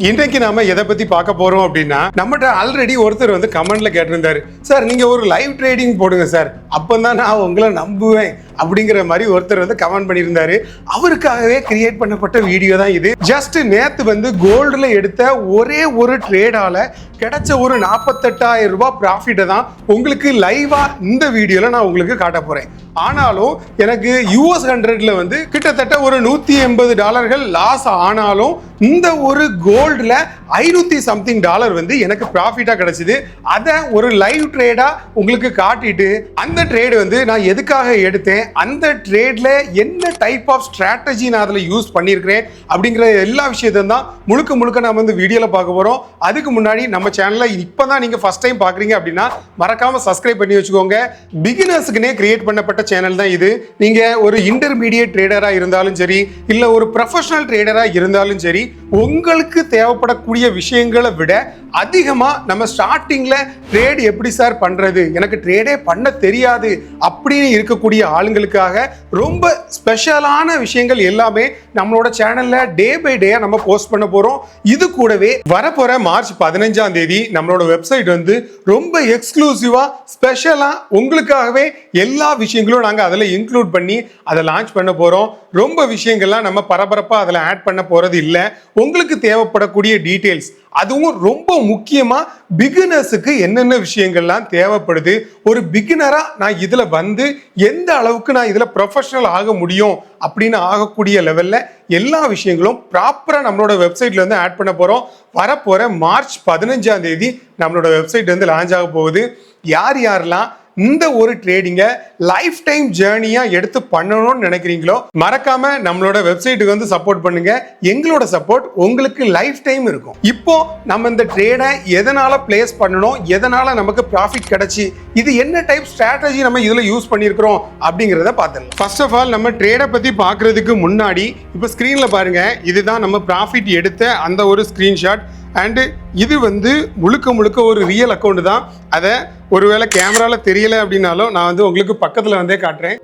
இன்றைக்கு நாம எதை பத்தி பார்க்க போறோம் அப்படின்னா நம்மகிட்ட ஆல்ரெடி ஒருத்தர் வந்து கமெண்ட்ல கேட்டிருந்தாரு, சார் நீங்க ஒரு லைவ் ட்ரேடிங் போடுங்க சார், அப்பதான் நான் உங்களை நம்புவேன் அப்படிங்கிற மாதிரி ஒருத்தர் வந்து கமெண்ட் பண்ணியிருந்தாரு. அவருக்காகவே கிரியேட் பண்ணப்பட்ட வீடியோ தான் இது. ஜஸ்ட் நேத்து வந்து கோல்டுல எடுத்த ஒரே ஒரு ட்ரேடால கிடைச்ச ஒரு 48,000 ரூபாய் ப்ராஃபிட்டை தான் உங்களுக்கு லைவா இந்த வீடியோல நான் உங்களுக்கு காட்ட போறேன். ஆனாலும் எனக்கு US 100ல வந்து கிட்டத்தட்ட ஒரு $180 லாஸ் ஆனாலும் இந்த ஒரு கோல்டுல 500 சம்திங் டாலர் வந்து எனக்கு ப்ராஃபிட்டா கிடைச்சது. அதை ஒரு லைவ் ட்ரேடா உங்களுக்கு காட்டிட்டு அந்த ட்ரேட் வந்து நான் எதுக்காக எடுத்தேன், அந்த ட்ரேட்ல என்ன டைப் ஆஃப் ஸ்ட்ராட்டஜி நான் அதில் யூஸ் பண்ணியிருக்கிறேன் அப்படிங்கிற எல்லா விஷயத்தையும் தான் முழுக்க நம்ம வந்து வீடியோவில் பார்க்க போகிறோம். அதுக்கு முன்னாடி நம்ம சேனலை இப்போ தான் நீங்கள் ஃபர்ஸ்ட் டைம் பார்க்குறீங்க அப்படின்னா மறக்காம சப்ஸ்கிரைப் பண்ணி வச்சுக்கோங்க. பிகினர்ஸுக்குனே கிரியேட் பண்ணப்பட்ட சேனல் தான் இது. நீங்கள் ஒரு இன்டர்மீடியேட் ட்ரேடராக இருந்தாலும் சரி, இல்லை ஒரு ப்ரொஃபஷனல் ட்ரேடராக இருந்தாலும் சரி, உங்களுக்கு தேவைப்படக்கூடிய விஷயங்களை விட அதிகமாக நம்ம ஸ்டார்டிங்ல ட்ரேட் எப்படி சார் பண்றது, எனக்கு ட்ரேடே பண்ண தெரியாது அப்படின்னு இருக்கக்கூடிய ஆளுங்களுக்காக ரொம்ப ஸ்பெஷலான விஷயங்கள் எல்லாமே நம்மளோட சேனல்ல டே பை டே நம்ம போஸ்ட் பண்ண போறோம். இது கூடவே வரப்போற மார்ச் 15ஆம் தேதி நம்மளோட வெப்சைட் வந்து ரொம்ப எக்ஸ்க்ளூசிவா ஸ்பெஷலா உங்களுக்காகவே எல்லா விஷயங்களும் நாங்க அதில் இன்க்ளூட் பண்ணி அதை லான்ச் பண்ண போறோம். ரொம்ப விஷயங்கள்லாம் நம்ம பரபரப்பா அதில் ஆட் பண்ண போறது இல்லை. உங்களுக்கு தேவைப்படக்கூடிய டீடைல்ஸ், அதுவும் ரொம்ப முக்கியமா பிகினர்ஸுக்கு என்னென்ன விஷயங்கள்லாம் தேவைப்படுது, ஒரு பிகினரா நான் இதுல வந்து எந்த அளவுக்கு நான் இதுல ப்ரொஃபஷனல் ஆக முடியும் அப்படின்னு ஆகக்கூடிய லெவல்ல எல்லா விஷயங்களும் ப்ராப்பரா நம்மளோட வெப்சைட்ல வந்து ஆட் பண்ண போறோம். வரப்போற மார்ச் 15ஆம் தேதி நம்மளோட வெப்சைட் வந்து லான்ச் ஆக போகுது. யாரெல்லாம் இந்த ஒரு ட்ரேடிங்கை லைஃப் டைம் ஜேர்னியா எடுத்து பண்ணணும்னு நினைக்கிறீங்களோ மறக்காம நம்மளோட வெப்சைட்டுக்கு வந்து சப்போர்ட் பண்ணுங்க. எங்களோட சப்போர்ட் உங்களுக்கு லைஃப் டைம் இருக்கும். இப்போ நம்ம இந்த ட்ரேடை எதனால பிளேஸ் பண்ணணும், எதனால நமக்கு ப்ராஃபிட் கிடைச்சி, இது என்ன டைப் ஸ்ட்ராட்டஜி நம்ம இதுல யூஸ் பண்ணியிருக்கிறோம் அப்படிங்கிறத பார்த்துடலாம். ஃபர்ஸ்ட் ஆஃப் ஆல் நம்ம ட்ரேடை பத்தி பார்க்கறதுக்கு முன்னாடி இப்போ ஸ்கிரீன்ல பாருங்க, இதுதான் நம்ம ப்ராஃபிட் எடுத்த அந்த ஒரு ஸ்கிரீன்ஷாட். அண்டு இது வந்து முழுக்க ஒரு ரியல் அக்கௌண்ட் தான். அதை ஒருவேளை கேமரால தெரியல அப்படின்னாலும் நான் வந்து உங்களுக்கு பக்கத்தில் வந்தே காட்டுறேன்.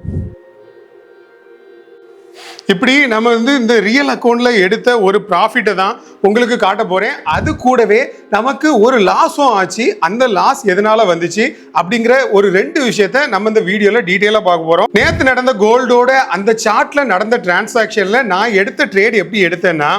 இப்படி நம்ம வந்து இந்த ரியல் அக்கௌண்ட்ல எடுத்த ஒரு ப்ராஃபிட்டை தான் உங்களுக்கு காட்ட போறேன். அது கூடவே நமக்கு ஒரு லாஸும் ஆச்சு. அந்த லாஸ் எதனால வந்துச்சு அப்படிங்கிற ஒரு 2 விஷயத்த நம்ம இந்த வீடியோல டீட்டெயிலா பார்க்க போறோம். நேத்து நடந்த கோல்டோட அந்த சார்ட்ல நடந்த டிரான்சாக்ஷன்ல நான் எடுத்த ட்ரேட் எப்படி எடுத்தேன்னா,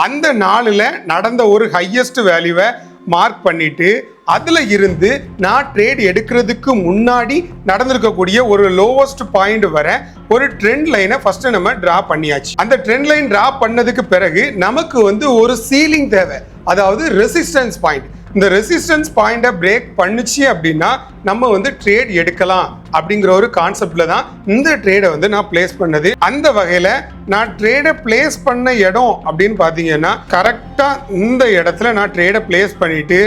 அந்த நாளில் நடந்த ஒரு ஹையஸ்ட் வேல்யூவை மார்க் பண்ணிட்டு அதுல இருந்து நான் ட்ரேட் எடுக்கிறதுக்கு முன்னாடி நடந்திருக்கக்கூடிய ஒரு லோவஸ்ட் பாயிண்ட் வர ஒரு ட்ரெண்ட் லைனை ஃபர்ஸ்ட் நம்ம டிரா பண்ணியாச்சு. அந்த ட்ரெண்ட் லைன் டிரா பண்ணதுக்கு பிறகு நமக்கு வந்து ஒரு சீலிங் தேவை, அதாவது ரெசிஸ்டன்ஸ் பாயிண்ட். இந்த ரெசிஸ்டன்ஸ் பாயிண்டை பிரேக் பண்ணுச்சு அப்படின்னா நம்ம வந்து ட்ரேட் எடுக்கலாம் அப்படிங்கிற ஒரு கான்செப்ட்ல தான் இந்த ட்ரேடை வந்து நான் பிளேஸ் பண்ணது. அந்த வகையில நான் ட்ரேடை பிளேஸ் பண்ண இடம் அப்படின்னு பாத்தீங்கன்னா கரெக்டா இந்த இடத்துல நான் ட்ரேடை பிளேஸ் பண்ணிட்டு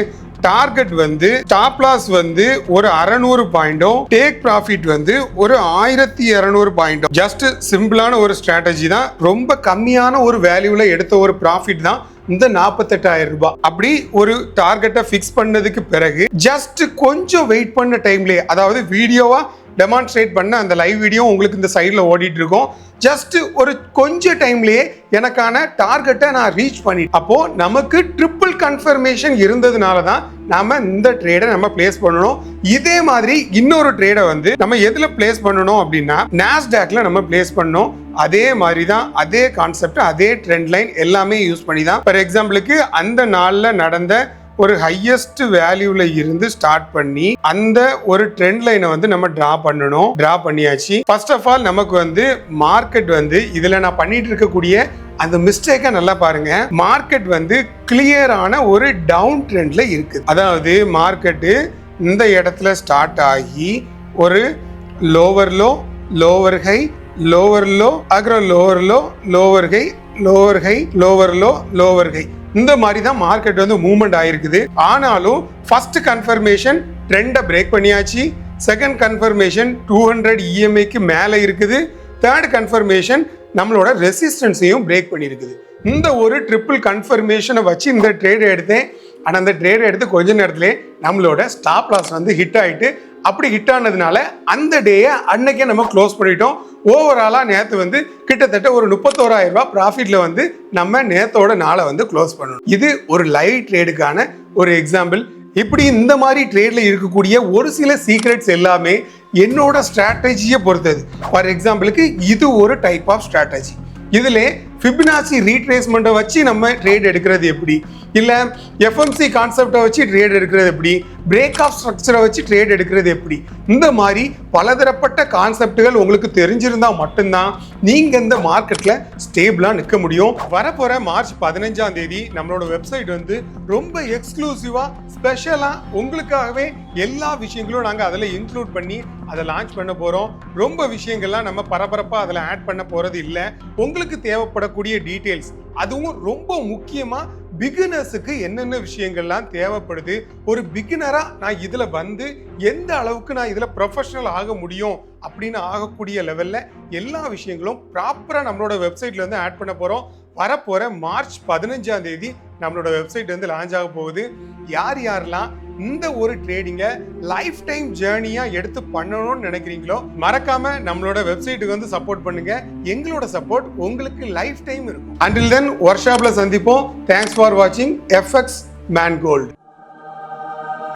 டார்கெட் வந்து ஸ்டாப் லாஸ் வந்து ஒரு 600 பாயிண்டும், டேக் ப்ராஃபிட் வந்து ஒரு 1200 பாயிண்டும். ஜஸ்ட் சிம்பிளான ஒரு ஸ்ட்ராட்டஜி தான். ரொம்ப கம்மியான ஒரு வேல்யூல எடுத்த ஒரு ப்ராஃபிட் தான் இந்த 48,000 ரூபாய். அப்படி ஒரு டார்கெட்டை ஃபிக்ஸ் பண்ணதுக்கு பிறகு ஜஸ்ட் கொஞ்சம் வெயிட் பண்ண டைம்லேயே, அதாவது வீடியோவா டெமான்ஸ்ட்ரேட் பண்ண அந்த லைவ் வீடியோ உங்களுக்கு இந்த சைடில் ஓடிட்டு இருக்கோம். ஜஸ்ட் ஒரு கொஞ்சம் டைம்லேயே எனக்கான டார்கெட்டை நான் ரீச் பண்ணி, அப்போ நமக்கு ட்ரிபிள் கன்ஃபர்மேஷன் இருந்ததுனால தான் நாம இந்த ட்ரேடை நம்ம பிளேஸ் பண்ணணும். இதே மாதிரி இன்னொரு ட்ரேடை வந்து நம்ம எதுல பிளேஸ் பண்ணணும் அப்படின்னா நாஸ்டாக்ல நம்ம பிளேஸ் பண்ணணும். அதே மாதிரி தான், அதே கான்செப்ட், அதே ட்ரெண்ட் லைன் எல்லாமே யூஸ் பண்ணி தான். ஃபார் எக்ஸாம்பிளுக்கு அந்த நாளில் நடந்த ஒரு ஹையஸ்ட் வேல்யூல இருந்து ஸ்டார்ட் பண்ணி அந்த ஒரு ட்ரெண்ட் லைனை வந்து நம்ம டிரா பண்ணணும். டிரா பண்ணியாச்சு. ஃபர்ஸ்ட் ஆஃப் ஆல் நமக்கு வந்து மார்க்கெட் வந்து இதுல நான் பண்ணிட்டு இருக்கக்கூடிய அந்த மிஸ்டேக்கை நல்லா பாருங்க. மார்க்கெட் வந்து கிளியரான ஒரு டவுன் ட்ரெண்ட்ல இருக்கு. அதாவது மார்க்கெட்டு இந்த இடத்துல ஸ்டார்ட் ஆகி ஒரு lower low, lower high, lower low, அப்புறம் lower low, lower high, lower high, lower low, lower high, இந்த மாதிரி தான் மார்க்கெட் வந்து மூவ்மெண்ட் ஆயிருக்குது. ஆனாலும் ஃபர்ஸ்ட் கன்ஃபர்மேஷன் ட்ரெண்டை பிரேக் பண்ணியாச்சு. செகண்ட் கன்ஃபர்மேஷன் 200 EMAக்கு மேலே இருக்குது. தேர்ட் கன்ஃபர்மேஷன் நம்மளோட ரெசிஸ்டன்ஸையும் பிரேக் பண்ணியிருக்குது. இந்த ஒரு ட்ரிபிள் கன்ஃபர்மேஷனை வச்சு இந்த ட்ரேடை எடுத்தேன். ஆனால் அந்த ட்ரேடை எடுத்து கொஞ்ச நேரத்திலே நம்மளோட ஸ்டாப் லாஸ் வந்து ஹிட் ஆகிட்டு அப்படி ஹிட் ஆனதுனால அந்த டேயை அன்னைக்கே நம்ம க்ளோஸ் பண்ணிட்டோம். ஓவராலா நேத்து வந்து கிட்டத்தட்ட ஒரு 31,000 ரூபாய் ப்ராஃபிட்ல வந்து நம்ம நேத்தோட நாளை வந்து க்ளோஸ் பண்ணணும். இது ஒரு லைவ் ட்ரேடுக்கான ஒரு எக்ஸாம்பிள். இப்படி இந்த மாதிரி ட்ரேட்ல இருக்கக்கூடிய ஒரு சில சீக்ரெட்ஸ் எல்லாமே என்னோட ஸ்ட்ராட்டஜியை பொறுத்தது. ஃபார் எக்ஸாம்பிளுக்கு இது ஒரு டைப் ஆஃப் ஸ்ட்ராட்டஜி. இதுல ஃபிபனாச்சி ரீட்ரேஸ்மெண்ட்டை வச்சு நம்ம ட்ரேட் எடுக்கிறது எப்படி, இல்ல எஃப்எம்சி கான்செப்டை வச்சு ட்ரேட் எடுக்கிறது எப்படி, பிரேக் ஆஃப் ஸ்ட்ரக்சரை வச்சு ட்ரேட் எடுக்கிறது எப்படி, இந்த மாதிரி பலதரப்பட்ட கான்செப்டுகள் உங்களுக்கு தெரிஞ்சிருந்தா மட்டும்தான் நீங்க இந்த மார்க்கெட்ல ஸ்டேபிளா நிற்க முடியும். வரப்போற மார்ச் 15ஆம் தேதி நம்மளோட வெப்சைட் வந்து ரொம்ப எக்ஸ்க்ளூசிவா ஸ்பெஷலா உங்களுக்காகவே எல்லா விஷயங்களும் நாங்க அதில் இன்க்ளூட் பண்ணி அதை லான்ச் பண்ண போறோம். ரொம்ப விஷயங்கள்லாம் நம்ம பரபரப்பா அதில் ஆட் பண்ண போறது இல்லை. உங்களுக்கு தேவைப்படக்கூடிய டீட்டெயில்ஸ், அதுவும் ரொம்ப முக்கியமா பிகினர்ஸுக்கு என்னென்ன விஷயங்கள்லாம் தேவைப்படுது, ஒரு பிகினரா நான் இதுல வந்து எந்த அளவுக்கு நான் இதுல ப்ரொஃபஷனல் ஆக முடியும் அப்படின்னு ஆகக்கூடிய லெவல்ல எல்லா விஷயங்களும் ப்ராப்பரா நம்மளோட வெப்சைட்ல வந்து ஆட் பண்ண போறோம். வரப்போற மார்ச் 15ஆம் தேதி நம்மளோட வெப்சைட் வந்து லான்ச் ஆக போகுது. யார் யாரெல்லாம் இந்த ஒரு ட்ரேடிங்கை லைஃப் டைம் ஜேர்னியா எடுத்து பண்ணணும்னு நினைக்கிறீங்களோ மறக்காம நம்மளோட வெப்சைட்டுக்கு வந்து சப்போர்ட் பண்ணுங்க. எங்களோட சப்போர்ட் உங்களுக்கு லைஃப் டைம் இருக்கும். அண்டில் தென் ஒர்க் ஷாப்ல சந்திப்போம். தேங்க்ஸ் ஃபார் வாட்சிங் FX Man Gold.